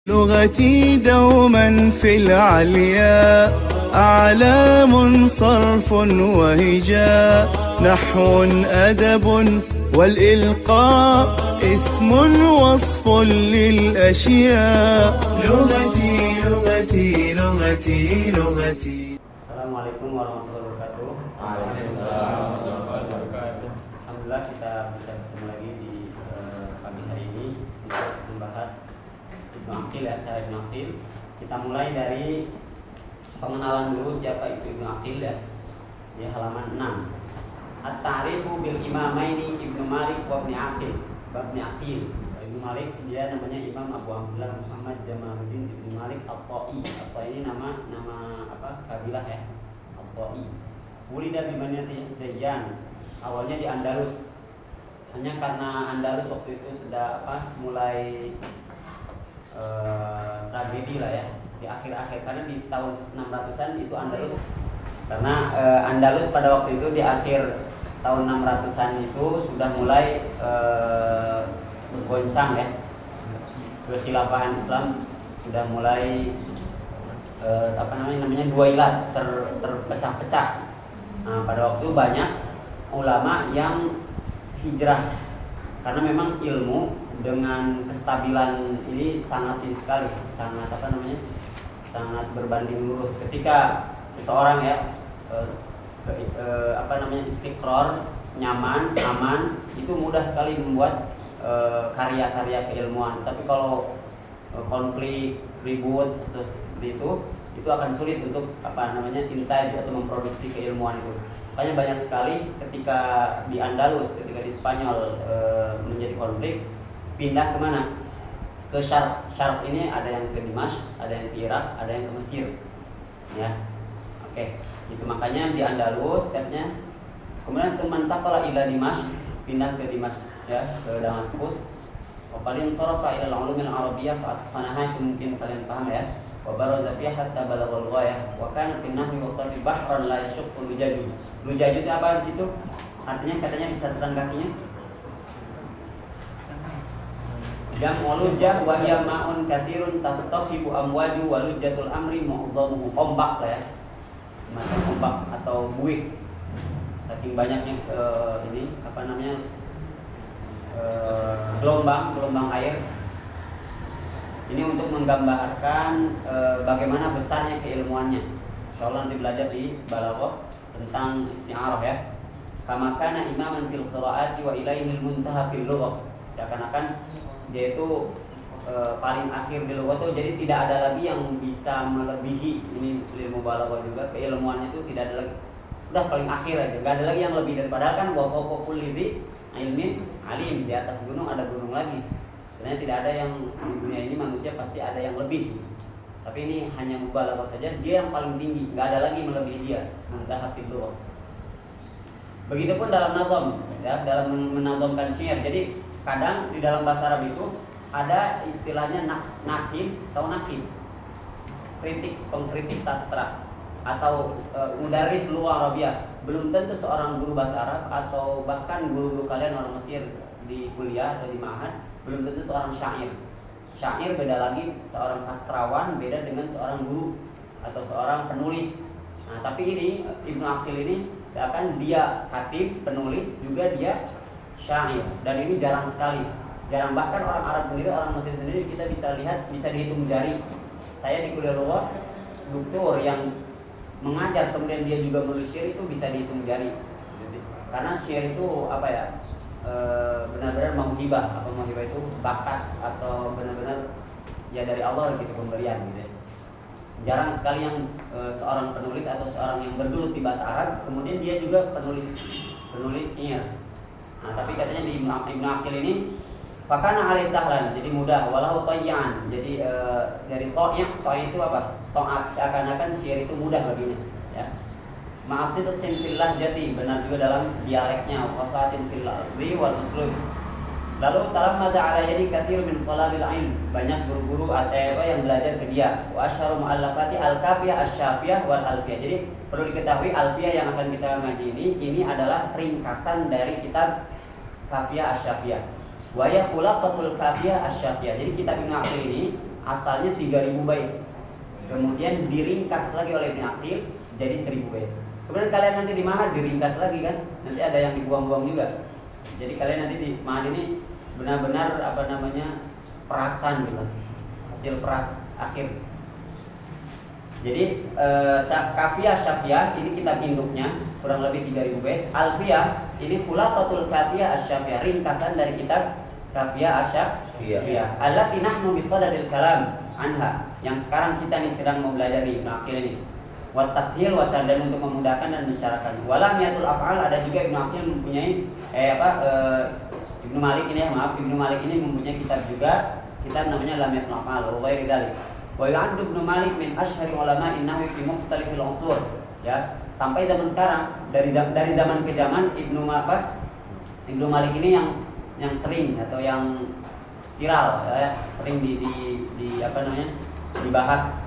لغتي دوما في العليا أعلام صرف وهجاء نحو أدب والإلقاء اسم وصف للأشياء لغتي لغتي لغتي لغتي. Assalamualaikum warahmatullahi wabarakatuh. Waalaikumsalam warahmatullahi wabarakatuh. Alhamdulillah kita bisa bertemu lagi di pagi hari ini untuk membahas Ibnu Aqil ya, Syarah Ibnu Aqil. Kita mulai dari pengenalan dulu siapa itu Ibnu Aqil ya. Di halaman 6. At-ta'rifu bil imamaini Ibnu Malik wa Ibnu Aqil. Ibnu Aqil. Ibnu Malik dia namanya Imam Abu Abdullah Muhammad Jamaluddin Ibnu Malik At-Ta'i. At-Ta'i ini nama kabilah ya. At-Ta'i. Wulida bi Madinati Jayyan. Awalnya di Andalus. Hanya karena Andalus waktu itu sudah mulai tragedi lah ya di akhir-akhir, karena di tahun 600-an itu Andalus, karena Andalus pada waktu itu di akhir tahun 600-an itu sudah mulai bergoncang ya, kekhilafahan Islam sudah mulai namanya duailat, terpecah-pecah. Nah, pada waktu itu banyak ulama yang hijrah karena memang ilmu dengan kestabilan ini sangat sekali, sangat berbanding lurus. Ketika seseorang ya istiqrar, nyaman, aman, itu mudah sekali membuat karya-karya keilmuan. Tapi kalau konflik, ribut atau seperti itu akan sulit untuk intaj atau memproduksi keilmuan itu. Makanya banyak sekali ketika di Andalus, ketika di Spanyol menjadi konflik, pindah kemana? Ke Syarq ini, ada yang ke Dimash, ada yang ke Irak, ada yang ke Mesir. Ya, oke. Itu makanya di Andalus katanya. Kemudian teman taqala ila Dimash, pindah ke Dimash ya, ke Damaskus. Wa qalin sarafa ila al-ulum al-arabiyyah fa atfanaha, mungkin kalian paham ya. Wa baraza fiha hatta balagha al-ghayah wa kana fi nahwi wa sarfi bahran la yashuqqu lujaju. Lujaju itu apa di situ? Artinya katanya di catatan kakinya jam walujah wa hiya ma'un katsirun tastafibu amwaju wa lujjatul amri mu'azzamuhu. Ombak lah ya, semacam ombak atau buih, saking banyaknya gelombang air. Ini untuk menggambarkan bagaimana besarnya keilmuannya. Insyaallah nanti belajar di balaghah tentang isti'arah ya. Kama kana imaman fil qiraati wa ilaihil muntaha fil lughah. Seakan-akan dia itu paling akhir di lughah itu, jadi tidak ada lagi yang bisa melebihi ini ilmu balaghah juga. Keilmuannya itu tidak ada lagi, udah paling akhir aja, nggak ada lagi yang lebih daripada. Kan wa fawqa kulli dzi ilmin alim, di atas gunung ada gunung lagi. Sebenarnya tidak ada yang di dunia ini manusia pasti ada yang lebih, tapi ini hanya mubalaghah saja, dia yang paling tinggi, nggak ada lagi melebihi dia, muntaha fil lughah. Begitupun dalam nazam ya, dalam menazamkan syair. Jadi kadang di dalam bahasa Arab itu ada istilahnya nakib atau nakib, pengkritik sastra atau mudarris lughah Arabiyah. Belum tentu seorang guru bahasa Arab atau bahkan guru-guru kalian orang Mesir di kuliah atau di ma'had belum tentu seorang syair. Syair beda lagi, seorang sastrawan beda dengan seorang guru atau seorang penulis. Nah, tapi ini Ibnu Aqil ini seakan dia khatib, penulis, juga dia syair, dan ini jarang sekali. Jarang, bahkan orang Arab sendiri, orang Mesir sendiri kita bisa lihat, bisa dihitung jari. Saya di kuliah lughah, doktor yang mengajar kemudian dia juga menulis syair itu bisa dihitung jari. Karena syair itu benar-benar mauhibah. Apa mauhibah itu? Bakat atau benar-benar ya dari Allah gitu, pemberian gitu ya. Jarang sekali yang seorang penulis atau seorang yang bergelut di bahasa Arab kemudian dia juga penulis syair. Nah, tapi katanya di Ibnu Aqil ini fakana alai sahlan, jadi mudah, walau tayyan. Jadi dari ta'ya itu apa? Ta'at, seakan-akan syair itu mudah baginya ya. Ma'asidatin fil lahjati, benar juga dalam dialeknya, wasatin fil lafzi wal uslub. Lalu talamma ala yadi katsir min talabil ilm, banyak guru-guru yang belajar ke dia. Wa asyharu mu'allafati al-kafiyah asy-syafiyah wal alfiyah. Jadi perlu diketahui alfiyah yang akan kita ngaji ini adalah ringkasan dari kitab Kafiyah Asy-Syafiyah. Wa ya khulasatul Kafiyah Asy-Syafiyah. Jadi kitab Ibnu Aqil ini asalnya 3000 bait. Kemudian diringkas lagi oleh Ibnu Aqil jadi 1000 bait. Kemudian kalian nanti di Ma'had diringkas lagi kan? Nanti ada yang dibuang-buang juga. Jadi kalian nanti di Ma'had ini benar-benar perasan gitu. Hasil peras akhir. Jadi Kafiyah Syafiyah ini kitab induknya kurang lebih 3000 bait. Alfiyah ini khulasatul Kafiyah Asy-Syafiyah, ringkasan dari kitab Kafiyah Asy-Syafiyah. Allati nahnu bisadadil kalam anha, yang sekarang kita nih sedang mempelajari Ibnu Aqil ini. Wa tashil wa dan untuk memudahkan dan mensyarahkan. Walamiyatul af'al, ada juga Ibnu Aqil mempunyai Ibnu Malik ini Ibnu Malik ini mempunyai kitab juga, kitab namanya Lamiyatul Af'al wa ghairi dzalik. Wa ya'addu Ibnu Malik min asyhari ulama'in nahwi fi mukhtalifil unsur. Ya, sampai zaman sekarang, dari zaman ke zaman Ibnu Malik ini yang sering atau yang viral ya, sering dibahas.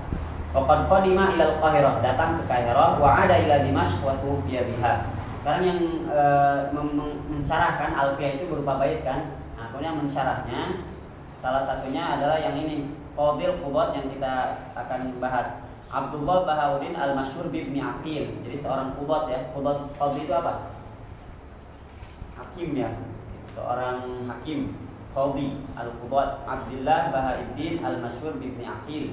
Waqad qadima ila al-Qahirah, datang ke Kairah, wa ada ila Dimashq wa tufiya biha. Sekarang yang mensyarahkan Alfiyah itu berupa bait kan. Nah, kemudian mensyarahnya salah satunya adalah yang ini, Qadil Qudat, yang kita akan bahas. Abdullah Bahauddin Al-Masyhur bi Ibnu Aqil. Jadi seorang qudat ya. Qadhi itu apa? Hakim ya. Seorang hakim. Qadhi Al-Qudat Abdullah Bahauddin Al-Masyhur bi Ibnu Aqil.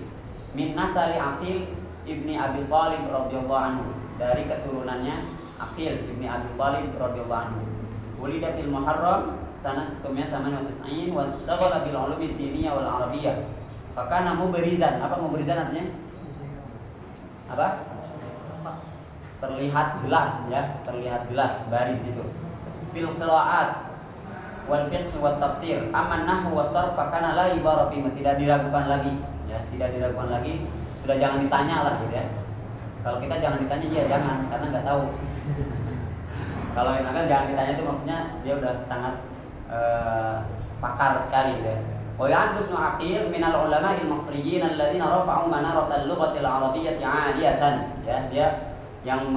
Min nasali Aqil Ibni Abi Thalib radhiyallahu anhu. Dari keturunannya Aqil Ibni Abi Thalib radhiyallahu anhu. Wulida fil Muharram sanah 198 wa ishtaghala bil ulumi ad-diniyah wal arabiyyah. Fakana mubrizan. Apa mubrizan artinya? Apa? Terlihat jelas ya, terlihat jelas baris itu. Fil qiraat wal fiqh wat tafsir. Aman nahwu was sarf fakana la ibara fi, tidak diragukan lagi ya, tidak diragukan lagi. Sudah jangan ditanya lah gitu ya. Kalau kita jangan ditanya ya jangan, karena nggak tahu. Kalau yang akan jangan ditanya itu maksudnya dia udah sangat pakar sekali gitu ya. Wa ya'addu Ibnu Aqil minal ulama'il masriyyin alladziina rafa'u manaratal lughatil arabiyyati 'aliyatan. Ya, dia yang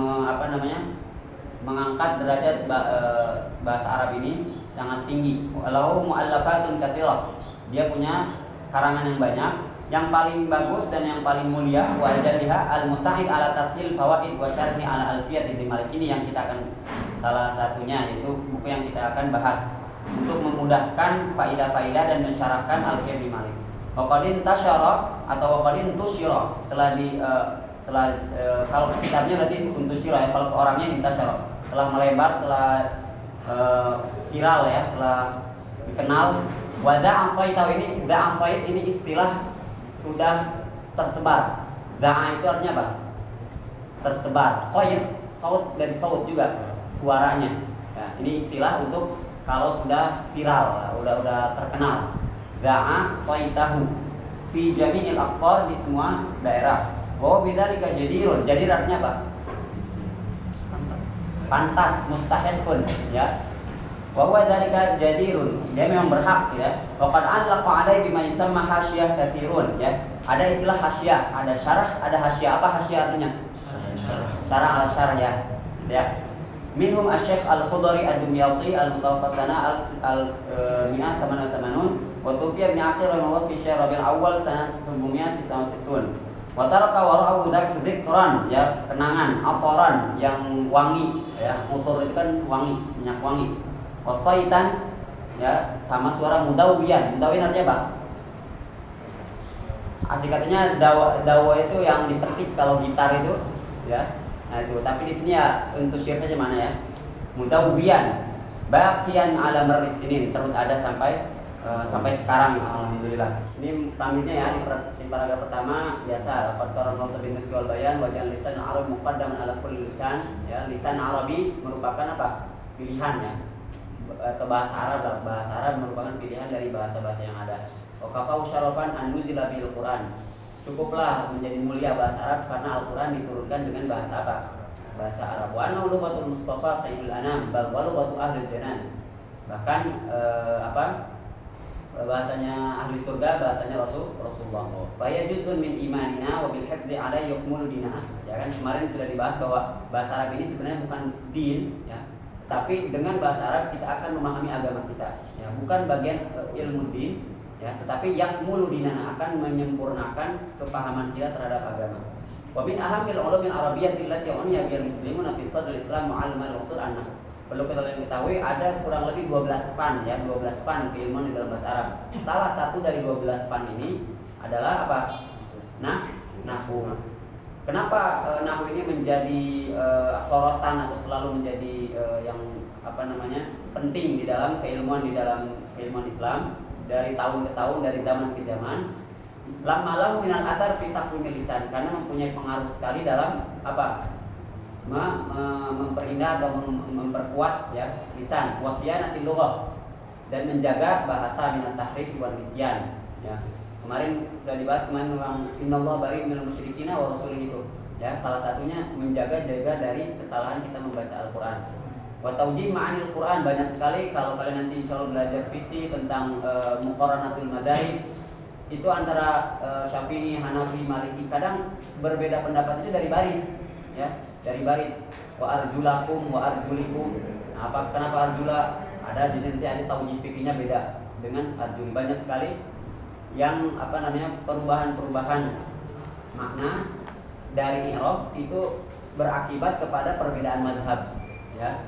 mengangkat derajat bahasa Arab ini sangat tinggi. Walahu mu'allafatun katsirah. Dia punya karangan yang banyak. Yang paling bagus dan yang paling mulia wa jaliha al-musa'id ala tashil fawaid wa syarhi ala alfiyat Ibnu Malik, ini yang kita akan salah satunya, yaitu buku yang kita akan bahas untuk memudahkan faidah-faidah dan mensyarahkan Alfiyah Ibnu Malik. Waqadin tasyara atau waqadin tusyira, kalau kitabnya berarti untusyira ya, kalau ke orangnya intasyara, telah melebar, telah viral ya, telah dikenal. Wa da'a sayyid ini istilah sudah tersebar. Da'a itu artinya apa? Tersebar. Sayyid, saut dari saut juga suaranya. Ya, ini istilah untuk kalau sudah viral, udah terkenal. Da'a saytahu fi jami'il aqtar, di semua daerah. Wa bidzalika jadirun. Jadir artinya apa? Pantas, mustahiqun ya. Wa huwa dzalika jadirun. Dia memang berhak ya. Wa qad alaqa alaihi bima yusamma hasyiyah katsirun ya. Ada istilah hasyiyah, ada syarah, ada hasyiyah. Apa hasyiyah artinya? Syarah ala syarah ya. Ya. Minhum Asy-Syaikh Al-Khudari Ad-Dumyati Al-Mutawaffasana Al-188 wa tufiya Ibnu Aqil rahimahullah fi syahr Rabiul Awwal sanah 1969. Wa taraka wara'ahu dzikran ya, kenangan, aporan yang wangi ya. Mutur itu kan wangi, minyak wangi. Wasaitan ya, sama suara mudawwiyan. Mudawwiyan artinya apa? Asli katanya dawa itu yang dipetik kalau gitar itu ya. Nah itu, tapi di sini ya untuk syir saja mana ya. Mudawwiyan baqiyan ala marris sinin, terus ada sampai sekarang alhamdulillah. Ini tampilnya ya di paragraf pertama biasa laqad qara'na tabinat wal bayan wa ja'al lisan arab muqaddaman ala kulli lisan ya. Lisan Arabi merupakan apa? Pilihan ya. Atau bahasa Arab merupakan pilihan dari bahasa-bahasa yang ada. Wa kafau syarafan an nuzila bil Quran. Cukuplah menjadi mulia bahasa Arab karena Al-Quran diturunkan dengan bahasa apa? Bahasa Arab. Wa anna lughatul Mustafa sayyidul anam bal lughatu ahli janan. Bahkan bahasanya ahli surga, bahasanya Rasulullah. Fa yajuzun min imanina wa bil hifdzi ala yukmulu dinana. Ya kan kemarin sudah dibahas bahwa bahasa Arab ini sebenarnya bukan din ya. Tapi dengan bahasa Arab kita akan memahami agama kita. Ya, bukan bagian ilmu din, ya, tetapi yakmulu dinana, akan menyempurnakan kepahaman kita terhadap agama. Wa min ahamil ulumil arabiyyati allati uniya bil muslimuna fi sadril islam mu'allimal usul an-nahw. Perlu kita ketahui ada kurang lebih 12 pan ya, 12 pan keilmuan di dalam bahasa Arab. Salah satu dari 12 pan ini adalah apa? Nahwu. Kenapa nahwu ini menjadi sorotan atau selalu menjadi yang penting di dalam keilmuan Islam dari tahun ke tahun, dari zaman ke zaman. Lamma minal athar fi taqwimil lisan, karena mempunyai pengaruh sekali dalam memperindah atau memperkuat ya lisan, wasyanatil lughah, dan menjaga bahasa minat tahrif wal nisyan ya. Kemarin sudah dibahas tentang innallaha bari'un minal musyrikina wa rasulih itu ya, salah satunya menjaga dari kesalahan kita membaca Al-Qur'an. Wa taujih ma'anil Qur'an, banyak sekali kalau kalian nanti insyaallah belajar fikih tentang muqaranatul madzhab itu antara Syafi'i, Hanafi, Maliki, kadang berbeda pendapat itu dari baris ya, dari baris. Wa arjulakum wa arjulikum. Nah, kenapa arjula? Ada nanti ada taujih fikihnya beda dengan arjul. Banyak sekali yang perubahan-perubahan makna dari i'rab itu berakibat kepada perbedaan mazhab ya.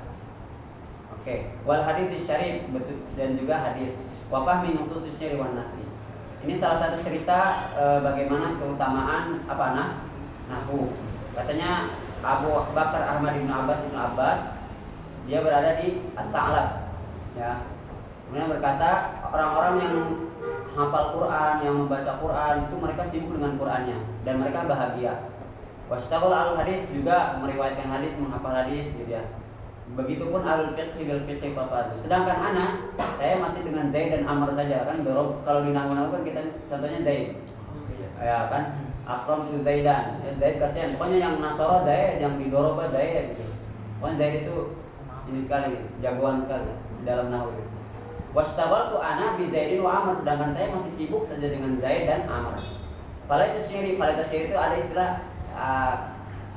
Oke. Wal hadits syarif, dan juga hadis wa fahmi nusus syar'i wan nahwi. Ini salah satu cerita bagaimana keutamaan nahwu. Katanya Abu Bakar Ahmad bin Abbas dia berada di At-Ta'lab ya. Kemudian berkata, orang-orang yang hafal Quran, yang membaca Quran itu mereka sibuk dengan Qurannya dan mereka bahagia. Washtaghala al-hadis, juga meriwayatkan hadis, menghafal hadis gitu ya. Begitupun alul fiqh bil fiqh faqad. Sedangkan saya masih dengan Zaid dan Amr saja kan. Kalau di nahwu kan kita contohnya Zaid. Ya kan? Akram tu Zaidan. Zaid kasihan. Pokoknya yang Nasara Zaid, yang didoroba Zaid gitu. Pokoknya Zaid itu ini sekali, jagoan sekali dalam nahwu. Washtaghaltu ana bi Zaidin wa Amr, sedangkan saya masih sibuk saja dengan Zaid dan Amr. Falaitu syiri itu ada istilah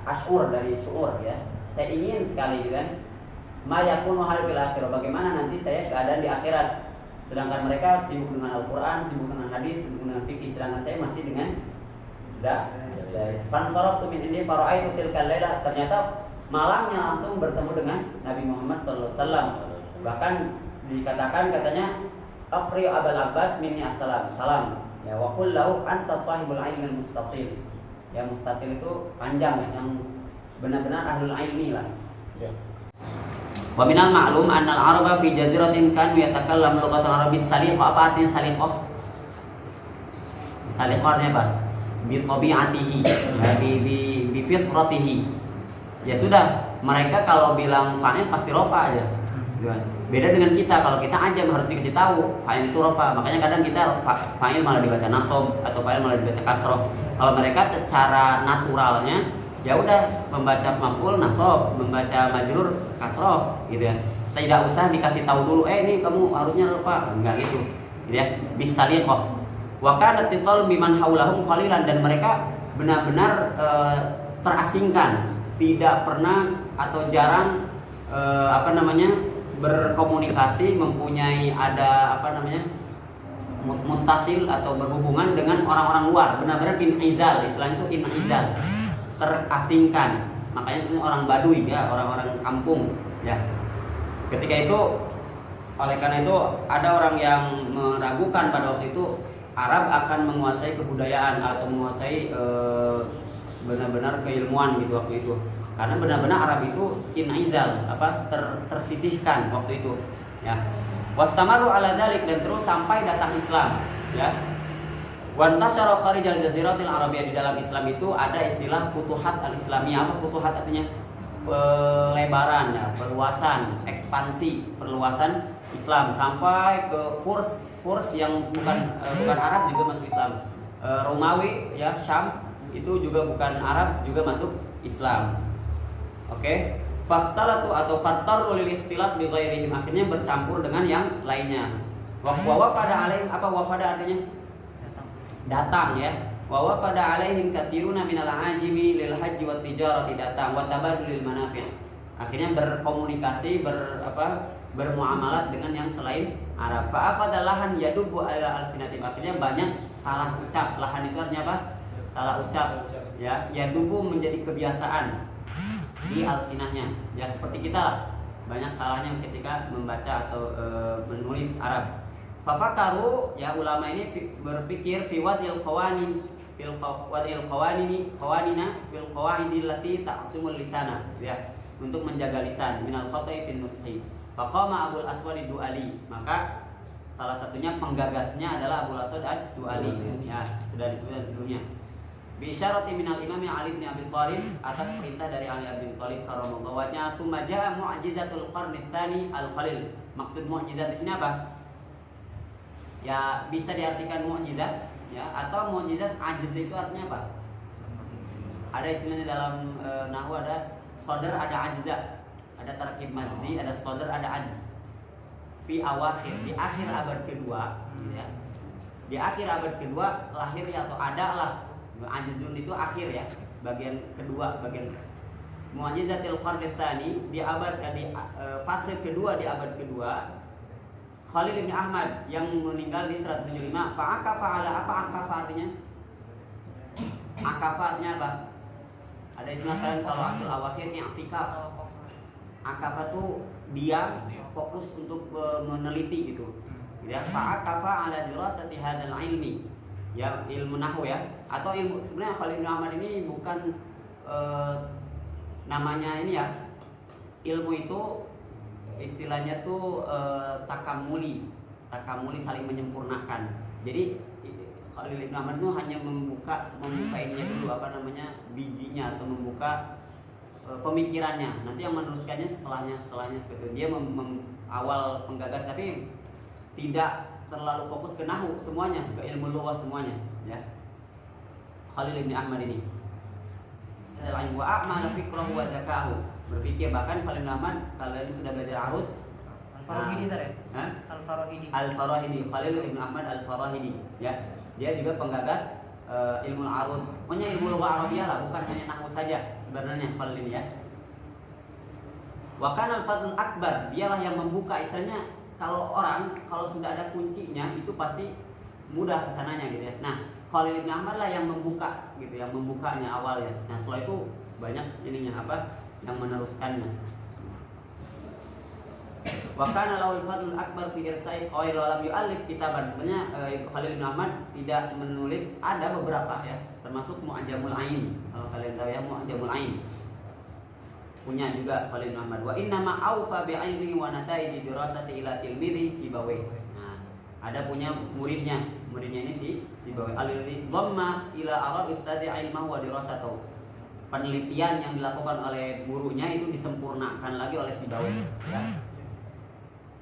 asyur, dari syuur ya. Saya ingin sekali gitu kan. Ma yakunu hal fil akhirah, bagaimana nanti saya keadaan di akhirat. Sedangkan mereka sibuk dengan Al-Qur'an, sibuk dengan hadis, sibuk dengan fikih, sedangkan saya masih dengan Zaid. Fansaraftu min indi fara'aitu tilkal laila, ternyata malamnya langsung bertemu dengan Nabi Muhammad sallallahu alaihi wasallam. Bahkan dikatakan katanya aqri Abul Abbas minni assalam, salam ya, wa qul lahu anta sahibul ilmi mustatil. Ya, mustatil itu panjang ya, yang benar-benar ahlul ilmi lah ya. Wa minal ma'lum anna al-araba fi jaziratin kanu yatakallamu lughatan arabiyyah saliqah. Apa artinya saliqah? Saliqah artinya apa? Bi tabi'atihi, ya, bi fitratihi. Ya sudah, mereka kalau bilang fa'il pasti rofa aja. Beda dengan kita, kalau kita ajam harus dikasih tahu fa'il itu rofa. Makanya kadang kita fa'il malah dibaca nasab atau fa'il malah dibaca kasroh. Kalau mereka secara naturalnya ya udah membaca maf'ul nasab, membaca majrur kasroh gitu ya. Tidak usah dikasih tahu dulu, ini kamu harusnya rofa, enggak gitu ya. Bisaliqah. Wa kana ittisal biman haulahum qalilan, dan mereka benar-benar terasingkan, tidak pernah atau jarang berkomunikasi, mempunyai mutasil atau berhubungan dengan orang-orang luar. Benar-benar inizal, Islam itu inizal, terasingkan. Makanya itu orang Baduy ya, orang-orang kampung ya. Ketika itu, oleh karena itu ada orang yang meragukan pada waktu itu Arab akan menguasai kebudayaan atau menguasai benar-benar keilmuan gitu waktu itu. Karena benar-benar Arab itu inizal, tersisihkan waktu itu ya. Wastamaru ala dzalik, dan terus sampai datang Islam ya. Wa intasyara kharijal jaziratil arabiyyah, di dalam Islam itu ada istilah futuhat al-islamiyah. Apa futuhat artinya? Pelebaran ya, perluasan, ekspansi, perluasan Islam sampai ke Furs yang bukan Arab juga masuk Islam. Romawi ya, Syam itu juga bukan Arab juga masuk Islam. Oke, faktalatu atau fattaru lil ikhtilat bi ghairihim, akhirnya bercampur dengan yang lainnya. Wa wafada alaihim, apa wafada artinya? Datang ya. Wa wafada alaihim katsiruna minal ajimi lil haji wat tijarati, datang, wa tabadulil manafi'. Akhirnya berkomunikasi, bermuamalat dengan yang selain Arab. Fa'akhadha lahan yadubu ala alsinatim. Akhirnya banyak salah ucap. Lahan itu artinya apa? Salah ucap. Ya, yadubu menjadi kebiasaan di alsinahnya. Ya seperti kita lah. Banyak salahnya ketika membaca atau menulis Arab. Fafakaru, ya ulama ini berpikir fi wadil qawanin fil qawanina fil qawaidil lati ta'sumul lisana, ya, untuk menjaga lisan minal khata'i fil nutqi. Faqama Abul Aswad ad-Du'ali, maka salah satunya penggagasnya adalah Abul Aswad ad-Du'ali, ya, sudah disebutkan sebelumnya. Bi isyarati minal Imam Ali bin Abi Thalib, atas perintah dari Ali bin Thalib karramallahu wajhahu, tsumma jaa mu'jizatul qarni tsani al-Khalil. Maksud mukjizat di sini apa? Ya bisa diartikan mukjizat, ya, atau mukjizat ajiz itu artinya apa? Ada istilahnya dalam nahwu, ada sodar, ada ajza, ada tarkib mazdi, ada sodar, ada ajz. Fi awakhir, di akhir abad kedua, ya. Di akhir abad kedua lahir ya, atau adalah ajzun itu akhir, ya, bagian kedua, bagian mu'jizatil qarni tsani, di abad di fase kedua di abad kedua. Khalil bin Ahmad yang meninggal di 175. Fa'akafa ala, apa akafa artinya? Akafa artinya apa? Ada istilah kalian kalau asal awakhir i'tikaf. Akafa tuh diam, fokus untuk meneliti gitu. Ya, fa'akafa ala dirasati hadzal ilmi. Ya, ilmu nahwu, ya. Atau ilmu, sebenarnya Khalil bin Ahmad ini bukan namanya ini, ya. Ilmu itu istilahnya tuh takamuli saling menyempurnakan. Jadi Khalil bin Ahmad itu hanya membuka ininya dulu, apa namanya, bijinya, atau membuka pemikirannya. Nanti yang meneruskannya setelahnya seperti itu. Dia awal penggagas, tapi tidak terlalu fokus ke nahwu semuanya, ke ilmu lughah semuanya, ya. Khalil bin Ahmad ini wa a'mala fikrahu wa zakahu, berpikir. Bahkan Khalil bin Ahmad, kalian sudah belajar arud Al-Farahidi, Al-Farahidi, Khalil bin Ahmad Al-Farahidi, ya. Dia juga penggagas ilmu arud. Pokoknya ilmu lughah Arabiyah lah, bukan hanya nahwu saja sebenarnya Khalil ini, ya. Wa kana al-fadlul akbar, dialah yang membuka, istilahnya kalau sudah ada kuncinya itu pasti mudah kesananya gitu, ya. Nah, Khalil bin Ahmad lah yang membuka gitu, yang membukanya awalnya. Nah, setelah itu banyak ininya apa yang meneruskannya. Wa kana lahul fadlul akbar fi irsa'i qawaid wa lam yu'allif kitaban. Sebenarnya Khalil bin Ahmad tidak menulis, ada beberapa, ya, termasuk Mu'jamul Ain. Kalau kalian tahu, ya, Mu'jamul Ain punya juga Khalil bin Ahmad. Wa inna ma aufa bi ilmi wa nataiji dirasati ila tilmidhi Sibawi. Nah, ada punya muridnya ini Sibawi. Alladzi dhamma ila arab istadi ilmahu wa dirasatahu. Penelitian yang dilakukan oleh gurunya itu disempurnakan lagi oleh Sibawi, ya.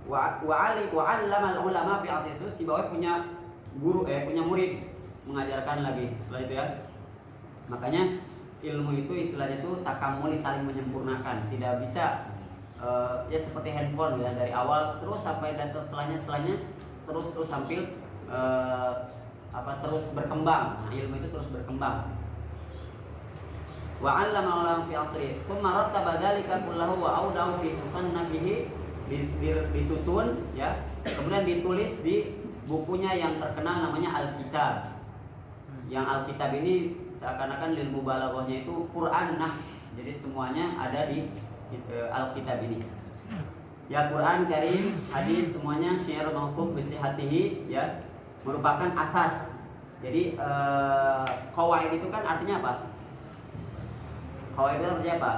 Wa 'allama al-ulama fi asr. Sibawi punya guru, punya murid, mengajarkan lagi setelah itu, ya. Makanya ilmu itu istilahnya itu takamuli, saling menyempurnakan. Tidak bisa ya seperti handphone, ya, dari awal terus sampai data setelahnya terus sambil terus berkembang. Nah, ilmu itu terus berkembang. Wa 'allama ulama fi asri, thumma rattaba dzalika kullahu wa awdahu fi musannafihi, disusun, ya, kemudian ditulis di bukunya yang terkenal namanya Al-Kitab. Yang Al-Kitab ini seakan-akan lil mubalaghahnya itu Quran. Nah, jadi semuanya ada di Al-Kitab ini. Ya, Quran Karim, hadis, semuanya syair mauquf bi sihhatihi, ya, merupakan asas. Jadi qawaid itu kan artinya apa? Qawaid itu artinya apa?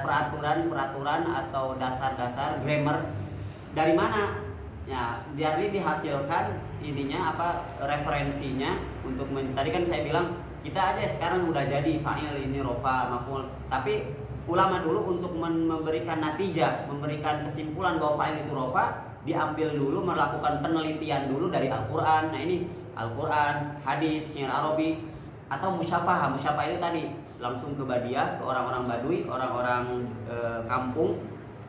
Peraturan atau dasar-dasar grammar. Dari mana? Ya, dari dihasilkan ininya apa, referensinya untuk tadi kan saya bilang kita aja sekarang udah jadi fa'il ini rofa maf'ul, tapi ulama dulu untuk memberikan natijah, memberikan kesimpulan bahwa fa'il itu rofa, diambil dulu, melakukan penelitian dulu dari Al-Qur'an. Nah, ini Al-Qur'an, hadis, syair Arabi, atau musyafah. Musyafah itu tadi langsung ke Badiah, ke orang-orang Badui, orang-orang kampung,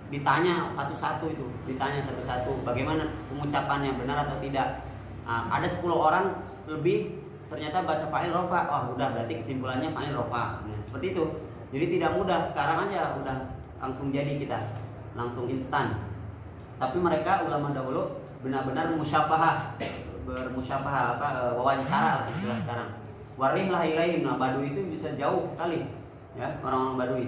ditanya satu-satu bagaimana pengucapannya, benar atau tidak. Nah, ada 10 orang lebih ternyata baca fa'il rofa, udah berarti kesimpulannya fa'il rofa. Nah, seperti itu. Jadi tidak mudah, sekarang aja udah langsung jadi, kita langsung instan. Tapi mereka ulama dahulu benar-benar musyafahah, bermusyafahah wawancara istilah sekarang. Warihlah ilaihim, nah Badui itu bisa jauh sekali ya, orang-orang Badui.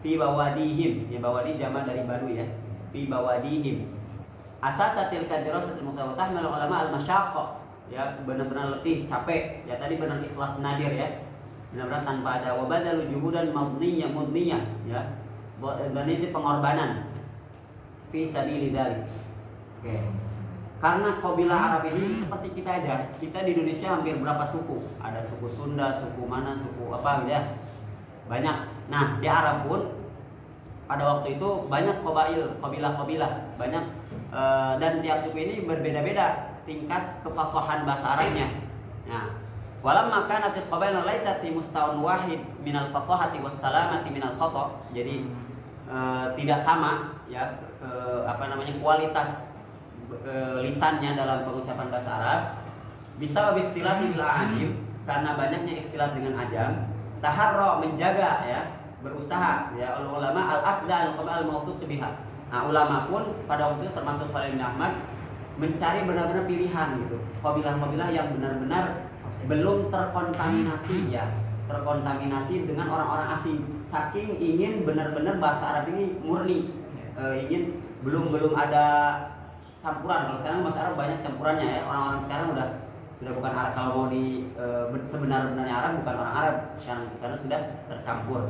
Fi bawadihim, ya bawadi jama dari Badui ya. Fi bawadihim. Asasatil kadirasatil muqtawatah mal ulama al-masyaqqa, ya benar-benar letih, capek. Ya tadi benar ikhlas nadir ya. Benar-benar tanpa ada wabadalu juhudan mudniyah ya. Dan itu pengorbanan fi sabilillah. Oke. Karena kabilah Arab ini seperti kita aja. Kita di Indonesia hampir berapa suku? Ada suku Sunda, suku mana, suku apa gitu ya. Banyak. Nah, di Arab pun pada waktu itu banyak kabilah-kabilah, banyak dan tiap suku ini berbeda-beda tingkat kefasahan bahasa Arabnya. Nah, walam maka natil qabail laysat fi mustawun wahid minal fasahati was salamati minal khata. Jadi tidak sama ya kualitas lisannya dalam pengucapan bahasa Arab. Bisa ikhtilati bil ajam, karena banyaknya ikhtilat dengan ajam. Taharra, menjaga ya, berusaha ya ulama al-afdal al-mawthuq biha. Nah, ulama pun pada waktu itu termasuk Khalil bin Ahmad mencari benar-benar pilihan gitu. Kabilah-kabilah yang benar-benar belum terkontaminasi ya, terkontaminasi dengan orang-orang asing. Saking ingin benar-benar bahasa Arab ini murni, ingin belum ada campuran. Kalau sekarang bahasa Arab banyak campurannya ya. Orang-orang sekarang sudah bukan Arab. Kalau mau di sebenar-benarnya Arab bukan orang Arab karena sudah tercampur.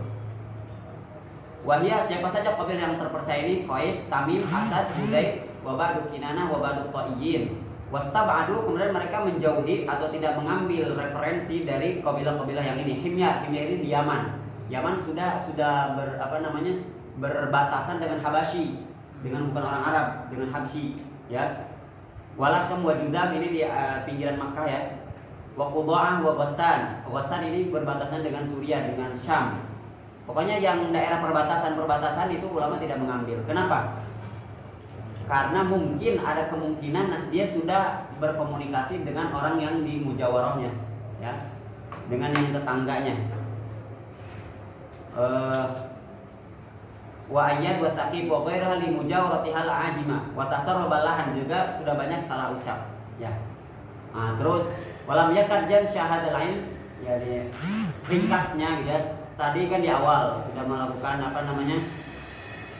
Wahia, siapa saja kabilah yang terpercaya ini? Qais, Tamim, Asad, Hudaid, wa ba'du Kinanah, wa ba'du Ta'iyin. Wastab'adu, kemudian mereka menjauhi atau tidak mengambil referensi dari kabilah-kabilah yang ini. Himyar ini di Yaman. Yaman sudah berbatasan dengan Habasyi, dengan bukan orang Arab, dengan Habsyi ya. Walakam wa Judam ini di pinggiran Makkah ya. Wa Qudha'ah wa Ghassan. Ghassan ini berbatasan dengan Suriah, dengan Syam. Pokoknya yang daerah perbatasan itu ulama tidak mengambil. Kenapa? Karena mungkin ada kemungkinan dia sudah berkomunikasi dengan orang yang di mujawarahnya ya, dengan yang tetangganya. Wa ayyad wa taqib wa ghairaha li mujawaratihal ajima wa tasarrubalahan, juga sudah banyak salah ucap ya. Nah, terus walam yakarjan syahadal ain ya, di ringkasnya gitu ya. Tadi kan di awal sudah melakukan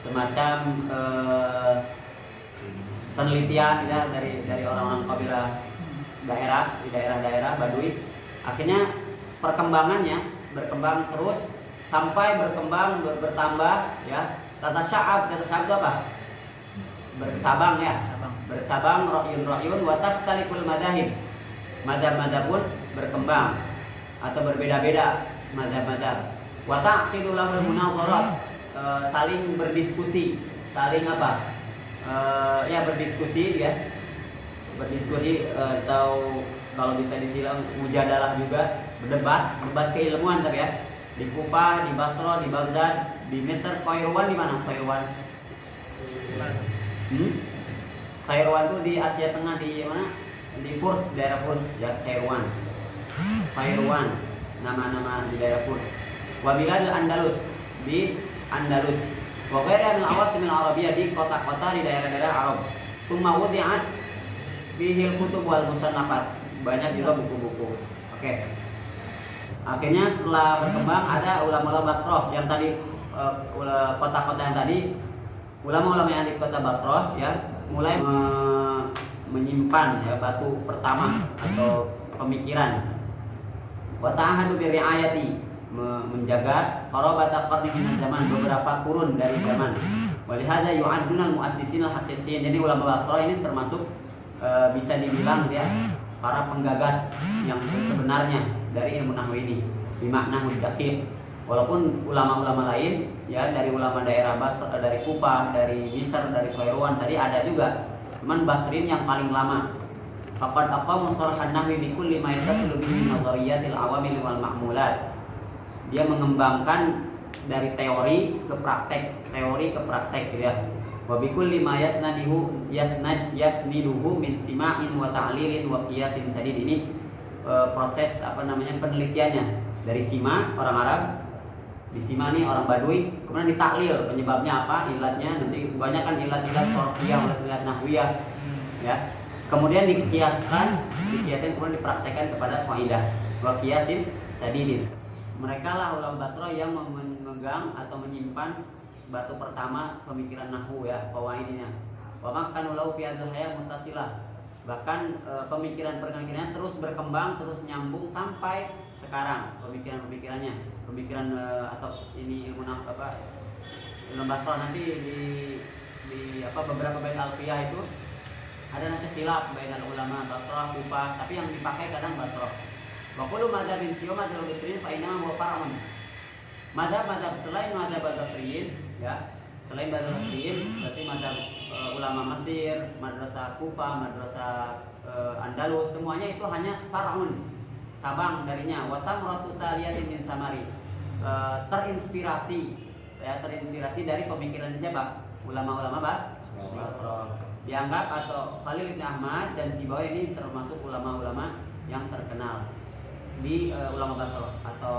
semacam penelitian ya, dari orang-orang kabilah daerah di daerah-daerah Badui. Akhirnya perkembangannya berkembang terus sampai bertambah ya. Kata sya'ab itu apa? Bercabang ya. Bercabang ra'yun wa takhtaliful madahib. Mazhab-mazhab pun berkembang atau berbeda-beda mazhab-mazhab. Wa taqidu lahul munadharat, saling berdiskusi, saling berdiskusi ya. Berdiskusi atau kalau bisa dibilang mujadalah juga, debat keilmuan tapi ya. Di Kufah, di Basra, di Baghdad, di Mesir. Khairwan di mana? Khairwan itu di Asia Tengah, di mana? Di Furs, daerah Furs ya, Khairwan, nama-nama di daerah Furs. Wabiladul Andalus, di Andalus. Wa ghairil awasim al-arabiyah, di kota-kota di daerah-daerah Arab. Tsumma wudi'at bihil kutub wal musannafat, banyak juga buku-buku. Oke. Akhirnya setelah berkembang ada ulama-ulama Basrah yang tadi kota-kota yang tadi, ulama-ulama yang di kota Basrah ya mulai menyimpan ya batu pertama atau pemikiran. Wa ta'ahadu bi ri'ayati, menjaga qarabata qarni min zaman, beberapa kurun dari zaman. Walihada yu'adduna al-mu'assisin al-haqiqiyin. Jadi ulama Basrah ini termasuk bisa dibilang ya para penggagas yang sebenarnya dari ilmu nahwu ini bimakna muddaqiq. Walaupun ulama-ulama lain ya dari ulama daerah Basra, dari Kufah, dari Misr, dari Khairwan tadi ada juga. Cuman Basrin yang paling lama. Faqad aqama sharhan nahwi bi kulli ma yattasilu bihi nadhariyatil awamil wal ma'mulat. Dia mengembangkan dari teori ke praktek gitu ya. Wa bi kulli ma yasniduhu min sima'in wa ta'lilin wa qiyasin sadid. Ini proses penelitiannya dari sima orang Arab, di sima nih orang Badui, kemudian ditaklil penyebabnya apa, ilatnya, nanti kebanyakan ilat-ilat sorfiyah, ilat nahwiyah ya. Kemudian dikiaskan kemudian dipraktekkan kepada kaidah wa qiyasin sadidin. Mereka lah ulama Basrah yang memegang atau menyimpan batu pertama pemikiran nahwu ya, qawaidnya. Wa makanu lahu fi hadzal hayat muttasilah. Bahkan pemikiran-pemikirannya terus berkembang, terus nyambung sampai sekarang pemikiran-pemikirannya. Pemikiran atau ini ilmu Basrah nanti di beberapa bait alfiyah itu ada nanti khilaf bainal ulama Basrah, Kufah, tapi yang dipakai kadang Basrah. Wa kullu madzhabin siwa madzhab Basriyin fa inna huwa far'un. Madzhab selain madzhab Basriyin ya, selain madzhab Basriyin berarti madzhab ulama Mesir, madrasah Kufah, madrasah Andalus, semuanya itu hanya far'un, cabang darinya. Wa samratu taliyatin min samari. Terinspirasi dari pemikiran siapa? Ulama-ulama Basrah. Dianggap atau Khalil bin Ahmad dan Sibawi ini termasuk ulama-ulama yang terkenal di ulama Basrah atau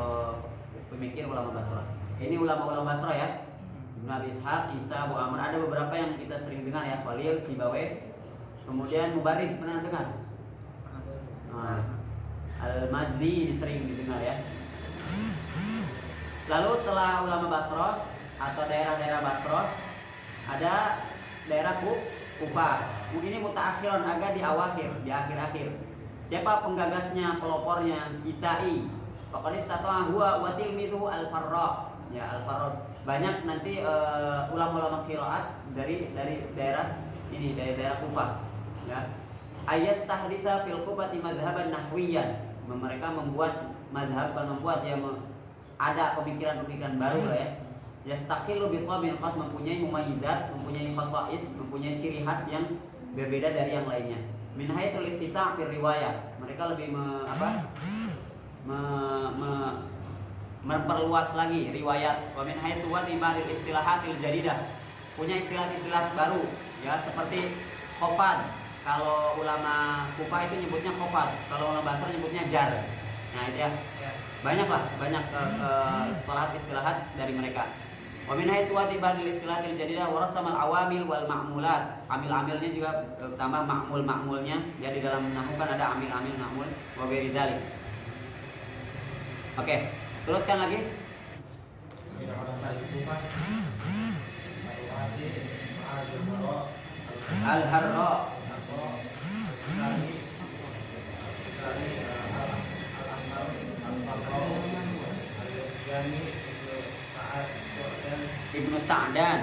pemikir ulama Basrah. Ini ulama-ulama Basrah ya. Ibnu Abi Ishaq, Isa, Abu Amr, ada beberapa yang kita sering dengar ya, Khalil, Sibawi. Kemudian Mubarid pernah dengar? Al-Mazdi sering didengar ya. Lalu setelah ulama Basrah atau daerah-daerah Basrah ada daerah Kufah. Ini mutaakhiron, agak di akhir-akhir. Siapa penggagasnya, pelopornya? Kisai. Pokoknya statoa huwa wa tilmidhu al-Farra. Ya, al-Farra. Banyak nanti ulama-ulama qiraat dari daerah ini, dari daerah Kufah. Ya. Ayastahditsa fil Kufati madhhaban nahwiyan. Mereka membuat mazhab, ada pemikiran-pemikiran baru lah ya. Yastaqilu bi qabil khas, mempunyai mumayyizat, mempunyai khasais, mempunyai ciri khas yang berbeda dari yang lainnya. Min haitsul ittisa' fi riwayah. Mereka lebih memperluas lagi riwayat. Wa min haitsu wa limaril istilahatil jadidah. Punya istilah-istilah baru ya, seperti khofad. Kalau ulama Kufah itu nyebutnya khofad, kalau ulama Basrah nyebutnya jar. Nah, itu ya. Banyak istilahat dari mereka. Wa min haitsu watibadil istilahatil jadidah wa rasamal awamil wal ma'mulat. Amil-amilnya juga tambah ma'mul-ma'mulnya. Ya, di dalam nahwu kan ada amil-amil, ma'mul wa ghairi dzalik. Oke, teruskan lagi. Al-Harra. Ibnu Sa'dan.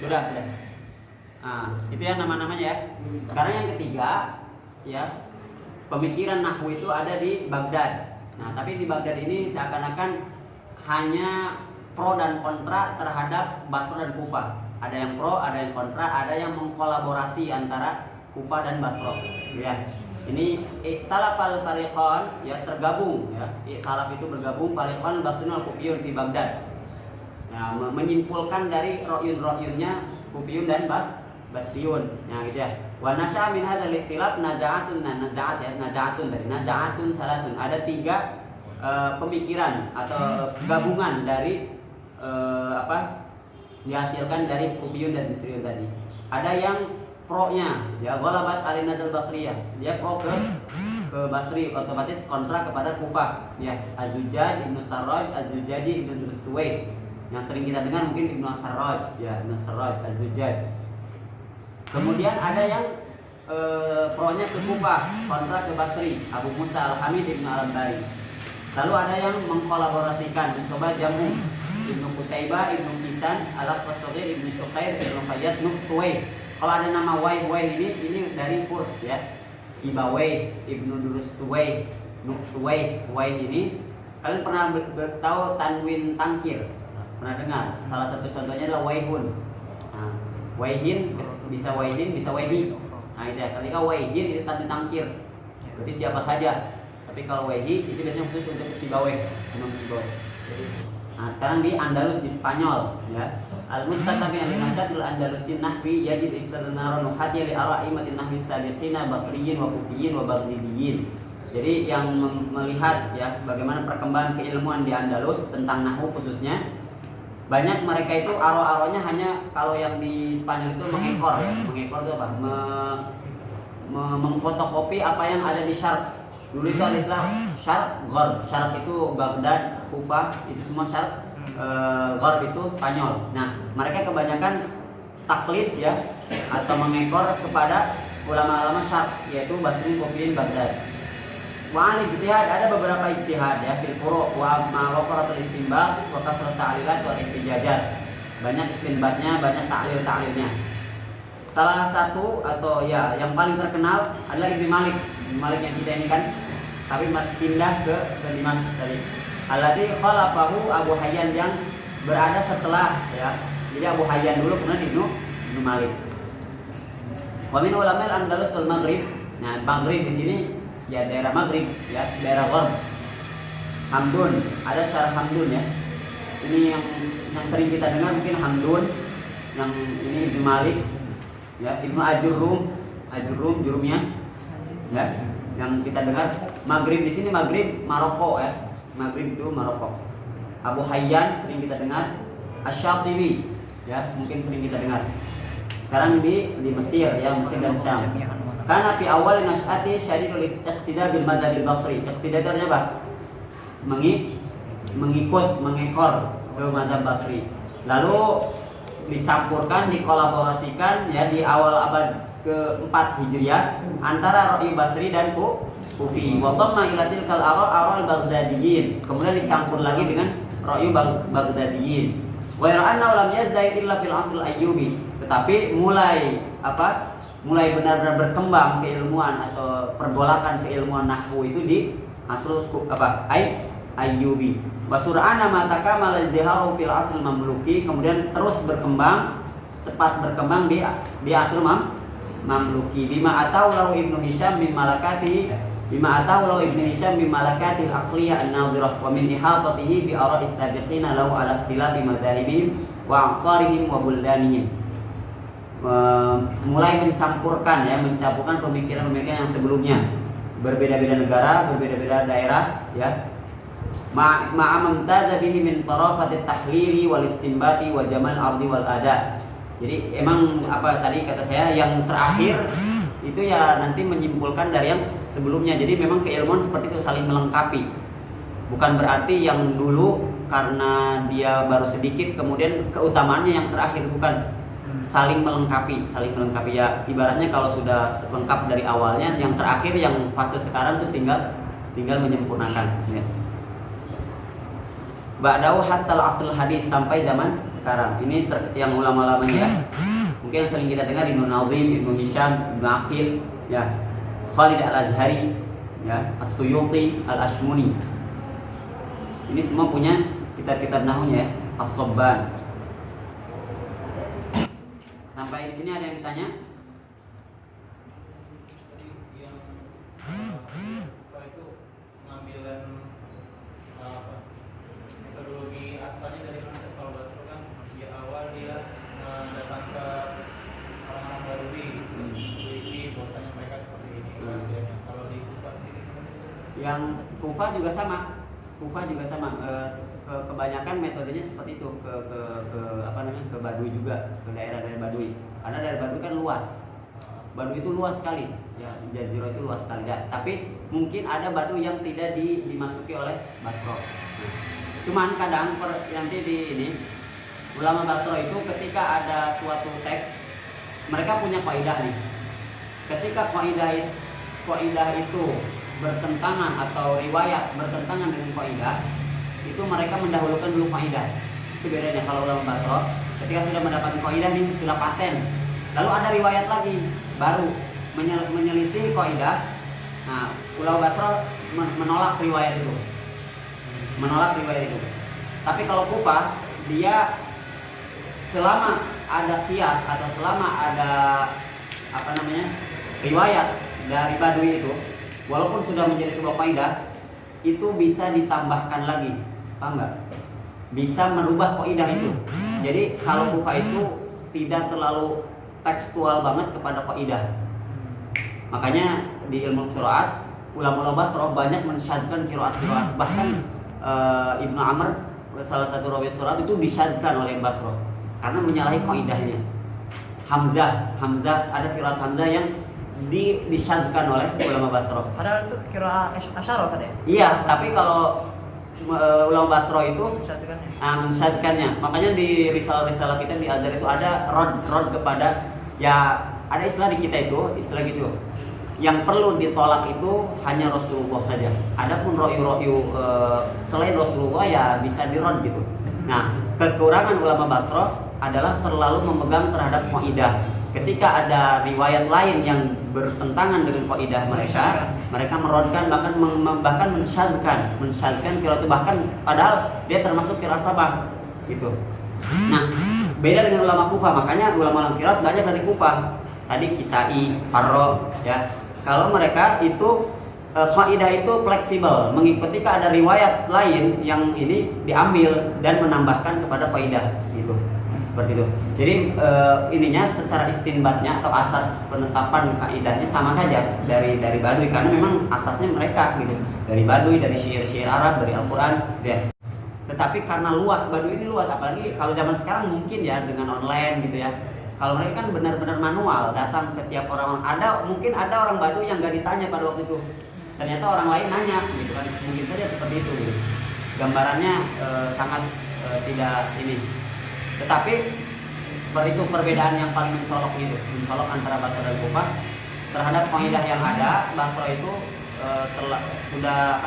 Sudah. Itu ya nama-namanya ya. Sekarang yang ketiga ya, pemikiran nahwu itu ada di Baghdad. Nah, tapi di Baghdad ini seakan-akan hanya pro dan kontra terhadap Basrah dan Kufah. Ada yang pro, ada yang kontra, ada yang mengkolaborasi antara Kufah dan Basrah. Ya. Ini ikhtalafal fariqan ya, tergabung ya. Ikhtalaf itu bergabung, fariqan Basriyun wal Kufiyun di Baghdad. Nah, menyimpulkan dari ro'yun-ro'yunnya Kufiyun dan Basriyun. Nah, gitu ya. Wa nasya min hadzal ikhtilaf naza'atun dari naza'atun salatun. Ada 3 pemikiran atau gabungan dari dihasilkan dari Kufiyun dan Basriyun tadi. Ada yang pro-nya ya, ghalabat al-nazal basriyah, dia pro ke Basri, otomatis kontra kepada Kufah ya. Az-Zujjaj, Ibnu Sarraj, Az-Zujjaji, Ibnu Durstuwai. Yang sering kita dengar mungkin Ibnu Sarraj ya, Ibnu Sarraj, Az-Zujjaj. Kemudian ada yang pro-nya ke Kufah, kontra ke Basri, Abu Musa Al-Hamid, Ibnu Al-Ambari. Lalu ada yang mengkolaborasikan, mencoba jamu, Ibnu Qutaibah, Ibnu Kisan, Al-Qasir, Ibnu Syukair, Ibnu Fayyad, Nuqtuwai. Kalau ada nama Wai ini dari Furs ya. Sibawai, Ibnu Durstuwai, Nuqtuwai, Wai ini. Kalian pernah tahu tanwin tangkir? Pernah dengar? Salah satu contohnya adalah Waihun. Nah, Waihin bisa Waihin, bisa Waihi. Nah, itu ya. Ketika Waihin itu tanwin tangkir. Berarti siapa saja. Tapi kalau Waihi itu biasanya khusus untuk Sibawai, Imam Sibawai. Nah, sekarang di Andalus, di Spanyol ya. Al-Muntasafi al-Nashatul Andalusin Nahwi yajid istadnara nuhati li ara'imatin nahwi sabiqina basriyin wa kufiyyin wa baghdadiyin. Jadi yang melihat ya bagaimana perkembangan keilmuan di Andalus tentang nahwu khususnya banyak mereka itu aro-aronya hanya kalau yang di Spanyol itu mengekor ya. Mengekor itu apa? Memfotokopi apa yang ada di Syarq. Dulu itu ada istilah Syarq, Gharb. Syarq itu Baghdad, Kufah, itu semua Syarq. Gharb itu Spanyol. Nah, mereka kebanyakan taklid ya atau mengekor kepada ulama-ulama Syarq, yaitu Basri, Kufiyin, Baghdad. Wa al-ijtihad, ada beberapa ijtihad ya, fil furu' wa ma waqara al-istinbat wa kasrat ta'lilat wa ihtijajat. Banyak istinbatnya, banyak ta'lil-ta'lilnya. Salah satu atau ya yang paling terkenal adalah Ibnu Malik. Ibnu Malik yang kita ini kan, tapi pindah ke Dimash tadi. Alladzi khalafahu Abu Hayyan, yang berada setelah ya. Jadi Abu Hayyan dulu kemudian Ibnu Malik. Wa min ulama al-Andalus wal Maghrib. Nah, Maghrib di sini ya daerah Maghrib ya, daerah Gharb. Hamdun, ada syarah Hamdun ya. Ini yang sering kita dengar mungkin Hamdun, yang ini Ibnu Malik ya, Ibnu Ajurrum, Jurumiyah ya, yang kita dengar. Maghrib di sini Maghrib Maroko ya. Maghrib itu Maroko. Abu Hayyan sering kita dengar. Asy-Syatibi ya, mungkin sering kita dengar. Sekarang di Mesir ya, Mesir dan Syam. Karena fi awal nasyati syadidul iqtida bil madhhab al-basri. Iqtida itu artinya apa? Mengikut, mengekor ke madhab Basri. Lalu dicampurkan, dikolaborasikan ya di awal abad ke-4 Hijriah antara Ra'yi Basri dan Kufi. Wa dhamma ila tilkal ara al-Baghdadiyyin. Kemudian dicampur lagi dengan Ra'yi Baghdadiyyin. Wa yara'anna lam yazdahid illa fil asr al-Ayyubi. Tetapi mulai benar-benar berkembang keilmuan atau pergolakan keilmuan nahwu itu di asrul Ayyubi. Wa sur'ana ma takamal izdiharu fil asr Mamluki. Kemudian terus berkembang, cepat berkembang di asr Mamluki. Bima atau lahu Ibnu Hisham min malakati al-aqliyah an-nadhirah wa min ihatatihi bi ara'is sabiqina lahu ala ikhtilafi madzhabihim wa a'sarihim wa buldanihim. Mulai mencampurkan pemikiran-pemikiran yang sebelumnya, berbeda-beda negara, berbeda-beda daerah ya. Ma'amamtaza bihi min tarafatit tahlili wal istinbati wa jamal ardi wal ada. Jadi emang apa tadi kata saya yang terakhir itu ya nanti menyimpulkan dari yang sebelumnya. Jadi memang keilmuan seperti itu, saling melengkapi. Bukan berarti yang dulu karena dia baru sedikit kemudian keutamaannya yang terakhir, bukan. Saling melengkapi ya. Ibaratnya kalau sudah lengkap dari awalnya, yang terakhir yang fase sekarang itu tinggal menyempurnakan ya. Ba'dahu hatta al-asrul hadis, sampai zaman sekarang. Ini yang ulama-ulamanya ya. Mungkin yang sering kita dengar Ibnu Nazim, Ibnu Hisham, Ibnu Aqil ya, Khalid al-Azhari ya, As-Suyuti, Al-Ashmuni. Ini semua punya kitab-kitab nahwunya ya, As-Sabban. Sampai di sini ada yang ditanya? Apa itu pengambilan metodologi asalnya dari mana? Kalau Basro kan di awal dia datang ke orang-orang Badui, terus meneliti bahwasanya mereka seperti ini. Kalau di Kufah ini, Yang Kufah juga sama. Kebanyakan metodenya seperti itu, ke Baduy juga, ke daerah-daerah Baduy. Karena daerah Baduy kan luas. Baduy itu luas sekali, ya, Jazirah itu luas sekali. Ya, tapi mungkin ada Baduy yang tidak dimasuki oleh Basro. Cuman kadang nanti di ini ulama Basro itu ketika ada suatu teks, mereka punya kaidah nih. Ketika kaidah itu bertentangan atau riwayat bertentangan dengan kaidah, itu mereka mendahulukan dulu kaidah. Itu bedanya kalau ulama Basro. Ketika sudah mendapatkan kaidah ini sudah paten, lalu ada riwayat lagi baru menyelisih kaidah. Nah, ulama Basro menolak riwayat itu. Tapi kalau Kufah, dia selama ada qiyas atau selama ada riwayat dari Baduy itu, walaupun sudah menjadi sebuah kaidah, itu bisa ditambahkan lagi, paham nggak? Bisa merubah kaidah itu. Jadi kalau Kufah itu tidak terlalu tekstual banget kepada kaidah. Makanya di ilmu qiraat, ulama-ulama Basra banyak mensyadkan qiraat. Bahkan Ibnu Amr salah satu rawi surat itu disyadkan oleh Basro karena menyalahi kaidahnya. Hamzah ada qiraat Hamzah yang disyadkan oleh ulama Basro. Padahal itu qiraat Asy'ariyah saja. Iya, tapi kalau ulama Basro itu mensyadkannya. Makanya di risalah kita di Azhar itu ada rod kepada, ya ada istilah di kita itu, istilah gitu. Yang perlu ditolak itu hanya Rasulullah saja. Adapun ro'yu selain Rasulullah ya bisa dirod gitu. Nah, kekurangan ulama Basro adalah terlalu memegang terhadap kaidah. Ketika ada riwayat lain yang bertentangan dengan kaidah mereka merodkan bahkan mensyadkan qiraat itu, bahkan padahal dia termasuk qiraat sabah gitu. Nah, beda dengan ulama Kufah, makanya ulama qiraat banyak dari Kufah. Tadi Kisai, Farro ya. Kalau mereka itu kaidah itu fleksibel, ketika ada riwayat lain yang ini diambil dan menambahkan kepada kaidah gitu. Seperti itu. Jadi ininya secara istinbatnya atau asas penetapan kaidahnya sama saja dari Baduy, karena memang asasnya mereka gitu. Dari Baduy, dari syair Arab, dari Al-Qur'an ya. Tetapi karena luas, Baduy ini luas, apalagi kalau zaman sekarang mungkin ya dengan online gitu ya. Kalau mereka kan benar-benar manual, datang ke tiap orang. Mungkin ada orang Baduy yang gak ditanya pada waktu itu. Ternyata orang lain nanya gitu kan. Mungkin saja seperti itu gitu. Gambarannya sangat tidak ini. Tetapi itu perbedaan yang paling mencolok antara Basro dan Kufah terhadap kaidah yang ada. Basro itu sudah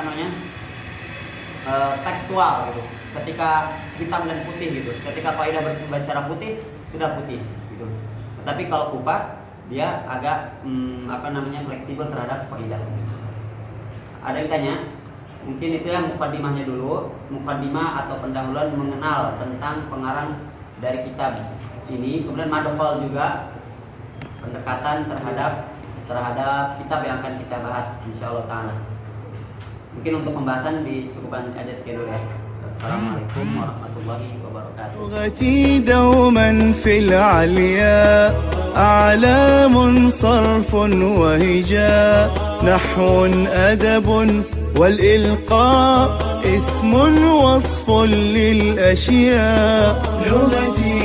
tekstual gitu. Ketika hitam dan putih gitu. Ketika kaidah berbicara putih sudah putih gitu. Tetapi kalau Kufah dia agak fleksibel terhadap kaidah. Ada yang tanya? Mungkin itu ya mukaddimahnya dulu. Mukaddimah atau pendahuluan mengenal tentang pengarang dari kitab ini, kemudian madkhal juga pendekatan terhadap kitab yang akan kita bahas insyaallah taala. Mungkin untuk pembahasan dicukupkan aja sekian dulu ya. Assalamualaikum warahmatullahi wabarakatuh. لغتي دوما في العليا أعلام صرف وهجاء نحو أدب والإلقاء اسم وصف للأشياء لغتي